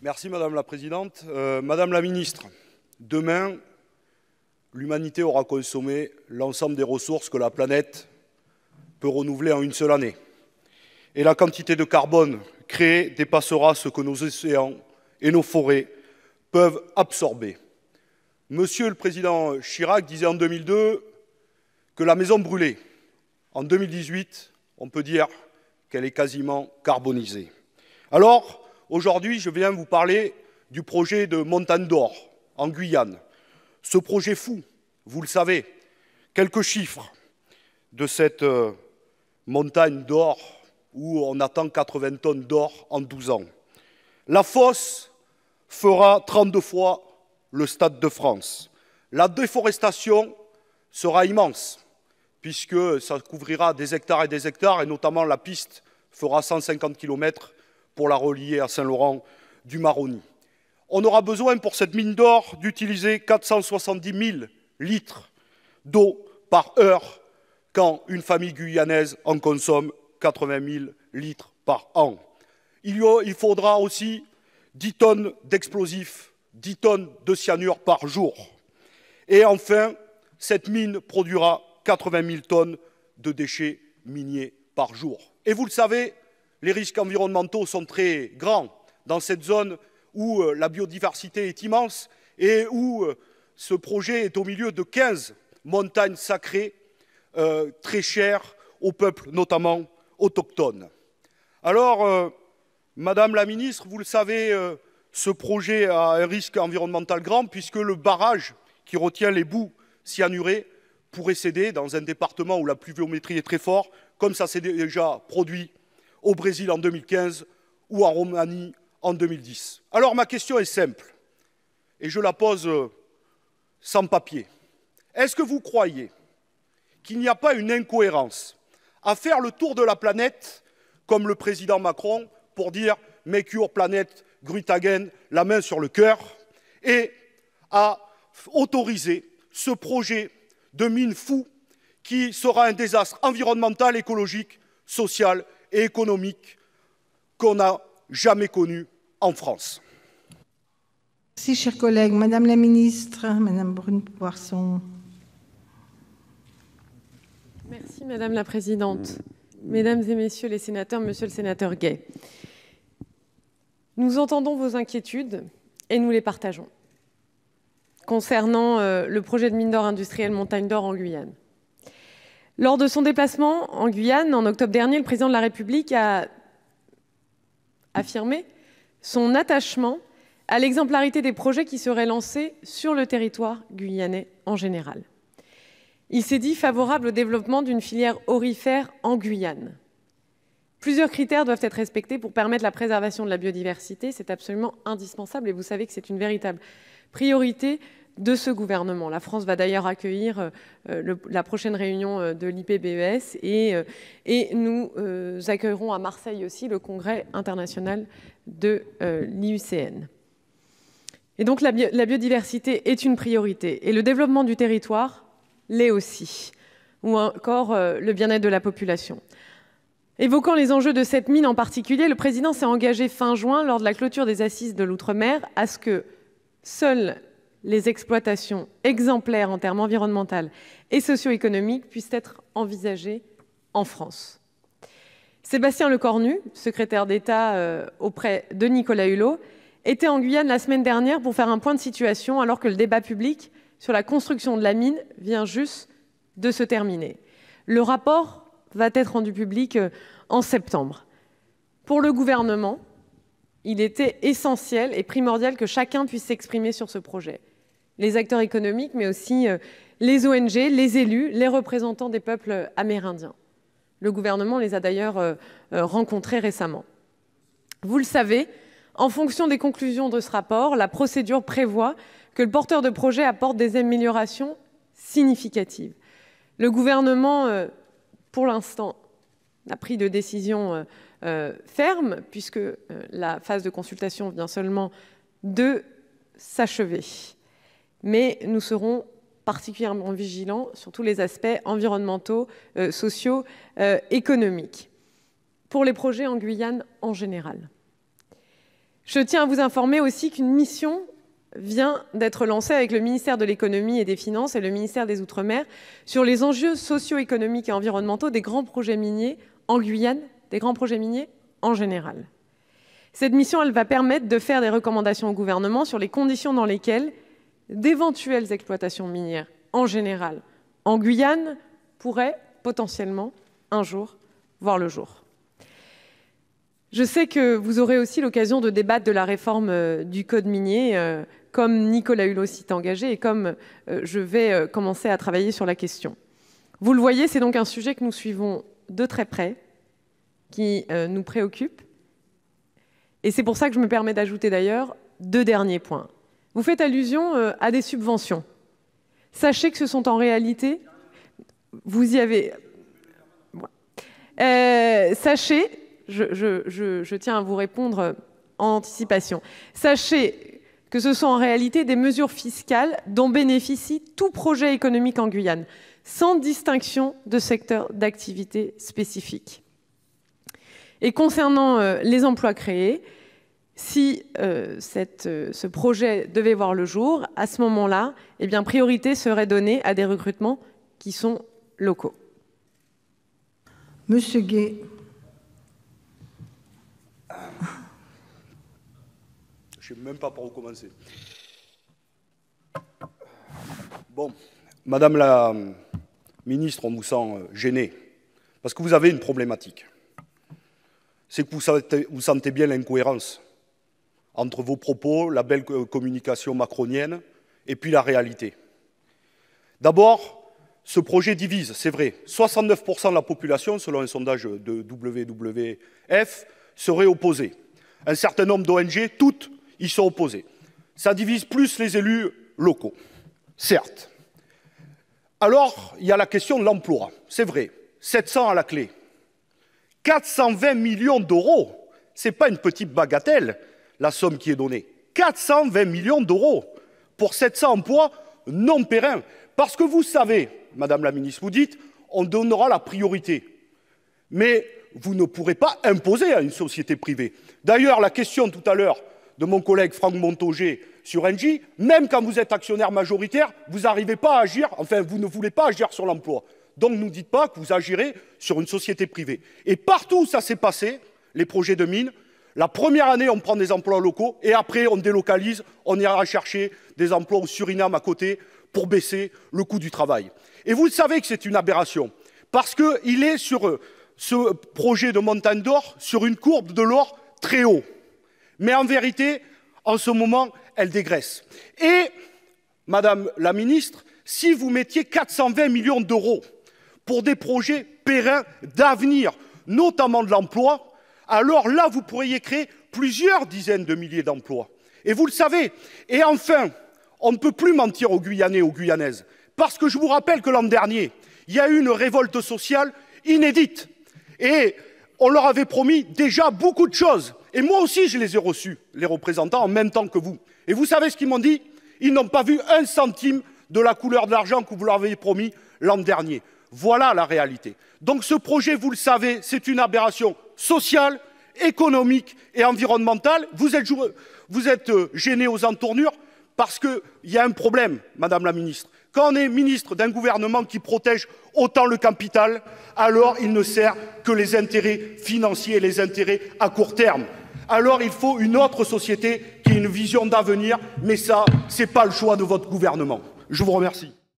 Merci Madame la Présidente. Madame la Ministre, demain, l'humanité aura consommé l'ensemble des ressources que la planète peut renouveler en une seule année. Et la quantité de carbone créée dépassera ce que nos océans et nos forêts peuvent absorber. Monsieur le Président Chirac disait en 2002 que la maison brûlait. En 2018, on peut dire qu'elle est quasiment carbonisée. Alors, aujourd'hui, je viens vous parler du projet de Montagne d'Or, en Guyane. Ce projet fou, vous le savez, quelques chiffres de cette montagne d'or où on attend 80 tonnes d'or en 12 ans. La fosse fera 32 fois le Stade de France. La déforestation sera immense, puisque ça couvrira des hectares, et notamment la piste fera 150 km pour la relier à Saint-Laurent-du-Maroni. On aura besoin pour cette mine d'or d'utiliser 470 000 litres d'eau par heure, quand une famille guyanaise en consomme 80 000 litres par an. Il faudra aussi 10 tonnes d'explosifs, 10 tonnes de cyanure par jour. Et enfin, cette mine produira 80 000 tonnes de déchets miniers par jour. Et vous le savez, les risques environnementaux sont très grands dans cette zone où la biodiversité est immense et où ce projet est au milieu de 15 montagnes sacrées très chères aux peuples, notamment autochtones. Alors, Madame la Ministre, vous le savez, ce projet a un risque environnemental grand puisque le barrage qui retient les boues cyanurées pourrait céder dans un département où la pluviométrie est très forte, comme ça s'est déjà produit au Brésil en 2015 ou en Roumanie en 2010. Alors ma question est simple, et je la pose sans papier. Est-ce que vous croyez qu'il n'y a pas une incohérence à faire le tour de la planète, comme le président Macron, pour dire « Make your planet great again », la main sur le cœur, et à autoriser ce projet de mine fou qui sera un désastre environnemental, écologique, social et économique qu'on n'a jamais connu en France. Merci, chers collègues. Madame la Ministre, Madame Brune-Poirson. Merci, Madame la Présidente. Mesdames et Messieurs les sénateurs, Monsieur le sénateur Gay, nous entendons vos inquiétudes et nous les partageons concernant le projet de mine d'or industrielle Montagne d'Or en Guyane. Lors de son déplacement en Guyane, en octobre dernier, le président de la République a affirmé son attachement à l'exemplarité des projets qui seraient lancés sur le territoire guyanais en général. Il s'est dit favorable au développement d'une filière aurifère en Guyane. Plusieurs critères doivent être respectés pour permettre la préservation de la biodiversité. C'est absolument indispensable et vous savez que c'est une véritable priorité de ce gouvernement. La France va d'ailleurs accueillir la prochaine réunion de l'IPBES et nous accueillerons à Marseille aussi le congrès international de l'IUCN. Et donc la biodiversité est une priorité et le développement du territoire l'est aussi, ou encore le bien-être de la population. Évoquant les enjeux de cette mine en particulier, le président s'est engagé fin juin, lors de la clôture des assises de l'outre-mer, à ce que seules les exploitations exemplaires en termes environnementaux et socio-économiques puissent être envisagées en France. Sébastien Lecornu, secrétaire d'État auprès de Nicolas Hulot, était en Guyane la semaine dernière pour faire un point de situation alors que le débat public sur la construction de la mine vient juste de se terminer. Le rapport va être rendu public en septembre. Pour le gouvernement, il était essentiel et primordial que chacun puisse s'exprimer sur ce projet. Les acteurs économiques, mais aussi les ONG, les élus, les représentants des peuples amérindiens. Le gouvernement les a d'ailleurs rencontrés récemment. Vous le savez, en fonction des conclusions de ce rapport, la procédure prévoit que le porteur de projet apporte des améliorations significatives. Le gouvernement, pour l'instant, n'a pris de décision ferme, puisque la phase de consultation vient seulement de s'achever. Mais nous serons particulièrement vigilants sur tous les aspects environnementaux, sociaux, économiques, pour les projets en Guyane en général. Je tiens à vous informer aussi qu'une mission vient d'être lancée avec le ministère de l'économie et des finances et le ministère des Outre-mer sur les enjeux socio-économiques et environnementaux des grands projets miniers en Guyane, des grands projets miniers en général. Cette mission, elle va permettre de faire des recommandations au gouvernement sur les conditions dans lesquelles d'éventuelles exploitations minières en général en Guyane pourraient potentiellement un jour voir le jour. Je sais que vous aurez aussi l'occasion de débattre de la réforme du code minier, comme Nicolas Hulot s'y est engagé et comme je vais commencer à travailler sur la question. Vous le voyez, c'est donc un sujet que nous suivons de très près, qui nous préoccupe. Et c'est pour ça que je me permets d'ajouter d'ailleurs 2 derniers points. Vous faites allusion à des subventions. Sachez que ce sont en réalité... Vous y avez... Sachez... Je tiens à vous répondre en anticipation. Sachez que ce sont en réalité des mesures fiscales dont bénéficie tout projet économique en Guyane, sans distinction de secteur d'activité spécifique. Et concernant les emplois créés, si ce projet devait voir le jour, à ce moment-là, eh bien, priorité serait donnée à des recrutements qui sont locaux. Monsieur Gay. Je ne sais même pas par où commencer. Bon, Madame la ministre, on vous sent gênée, parce que vous avez une problématique. C'est que vous sentez bien l'incohérence entre vos propos, la belle communication macronienne, et puis la réalité. D'abord, ce projet divise, c'est vrai. 69% de la population, selon un sondage de WWF, serait opposée. Un certain nombre d'ONG, toutes, y sont opposées. Ça divise plus les élus locaux, certes. Alors, il y a la question de l'emploi. C'est vrai, 700 à la clé. 420 millions d'euros, ce n'est pas une petite bagatelle, la somme qui est donnée. 420 millions d'euros pour 700 emplois non pérennes. Parce que vous savez, Madame la ministre, vous dites, on donnera la priorité. Mais vous ne pourrez pas imposer à une société privée. D'ailleurs, la question tout à l'heure de mon collègue Franck Montaugé sur Engie, même quand vous êtes actionnaire majoritaire, vous n'arrivez pas à agir, enfin, vous ne voulez pas agir sur l'emploi. Donc, ne nous dites pas que vous agirez sur une société privée. Et partout où ça s'est passé, les projets de mines, la première année, on prend des emplois locaux et après, on délocalise, on ira chercher des emplois au Suriname à côté pour baisser le coût du travail. Et vous savez que c'est une aberration parce qu'il est sur ce projet de montagne d'or sur une courbe de l'or très haut. Mais en vérité, en ce moment, elle dégraisse. Et, Madame la ministre, si vous mettiez 420 millions d'euros pour des projets pérennes d'avenir, notamment de l'emploi, alors là, vous pourriez créer plusieurs dizaines de milliers d'emplois. Et vous le savez. Et enfin, on ne peut plus mentir aux Guyanais, aux Guyanaises. Parce que je vous rappelle que l'an dernier, il y a eu une révolte sociale inédite. Et on leur avait promis déjà beaucoup de choses. Et moi aussi, je les ai reçus, les représentants, en même temps que vous. Et vous savez ce qu'ils m'ont dit? Ils n'ont pas vu un centime de la couleur de l'argent que vous leur avez promis l'an dernier. Voilà la réalité. Donc ce projet, vous le savez, c'est une aberration sociale, économique et environnementale. Vous êtes gêné aux entournures parce qu'il y a un problème, Madame la ministre. Quand on est ministre d'un gouvernement qui protège autant le capital, alors il ne sert que les intérêts financiers et les intérêts à court terme. Alors il faut une autre société qui ait une vision d'avenir, mais ça, ce n'est pas le choix de votre gouvernement. Je vous remercie.